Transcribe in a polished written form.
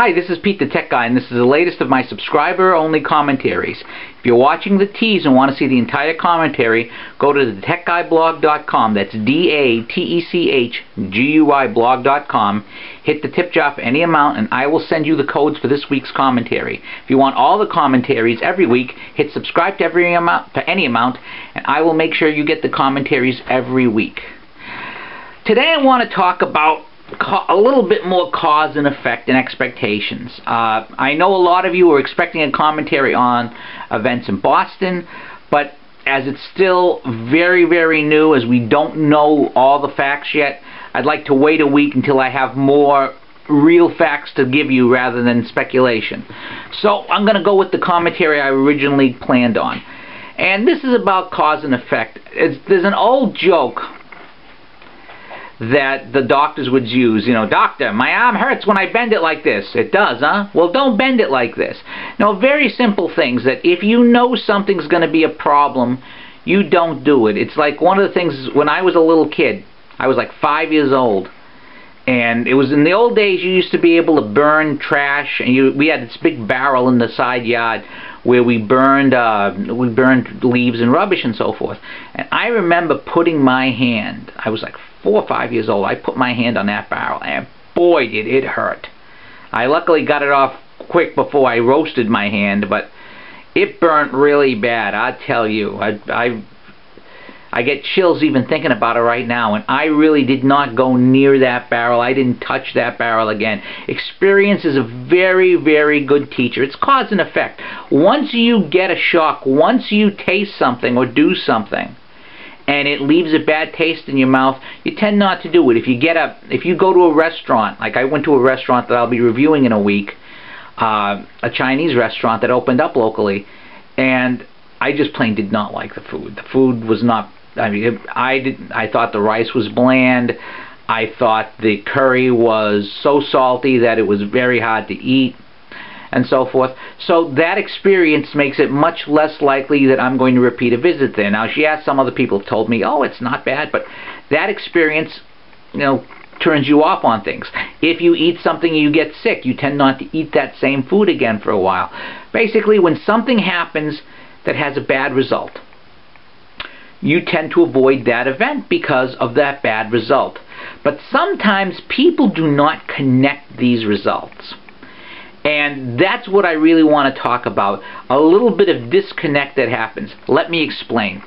Hi, this is Pete the Tech Guy, and this is the latest of my subscriber-only commentaries. If you're watching the tease and want to see the entire commentary, go to thetechguyblog.com. That's DATECHGUI blog.com. Hit the tip jar for any amount, and I will send you the codes for this week's commentary. If you want all the commentaries every week, hit subscribe to any amount, and I will make sure you get the commentaries every week. Today I want to talk about a little bit more cause and effect and expectations. I know a lot of you are expecting a commentary on events in Boston, but as it's still very, very new, as we don't know all the facts yet, I'd like to wait a week until I have more real facts to give you rather than speculation. So I'm going to go with the commentary I originally planned on. And this is about cause and effect. There's an old joke that the doctors would use. You know, doctor, my arm hurts when I bend it like this. It does, huh? Well, don't bend it like this. No, very simple things that if you know something's going to be a problem, you don't do it. It's like one of the things when I was a little kid. I was like 5 years old. And it was in the old days you used to be able to burn trash, and we had this big barrel in the side yard where we burned leaves and rubbish and so forth. And I remember putting my hand, I was like 4 or 5 years old, I put my hand on that barrel, and boy did it hurt. I luckily got it off quick before I roasted my hand, but it burnt really bad, I tell you. I get chills even thinking about it right now, and I really did not go near that barrel. I didn't touch that barrel again. Experience is a very, very good teacher. It's cause and effect. Once you get a shock, once you taste something or do something, and it leaves a bad taste in your mouth, you tend not to do it. If you go to a restaurant, like I went to a restaurant that I'll be reviewing in a week, a Chinese restaurant that opened up locally, and I just plain did not like the food. The food was not, I mean, I thought the rice was bland. I thought the curry was so salty that it was very hard to eat, and so forth. So that experience makes it much less likely that I'm going to repeat a visit there. Now, she asked, some other people told me, oh, it's not bad, but that experience, you know, turns you off on things. If you eat something and you get sick, you tend not to eat that same food again for a while. Basically, when something happens that has a bad result, you tend to avoid that event because of that bad result. But sometimes people do not connect these results. And that's what I really want to talk about. A little bit of disconnect that happens. Let me explain.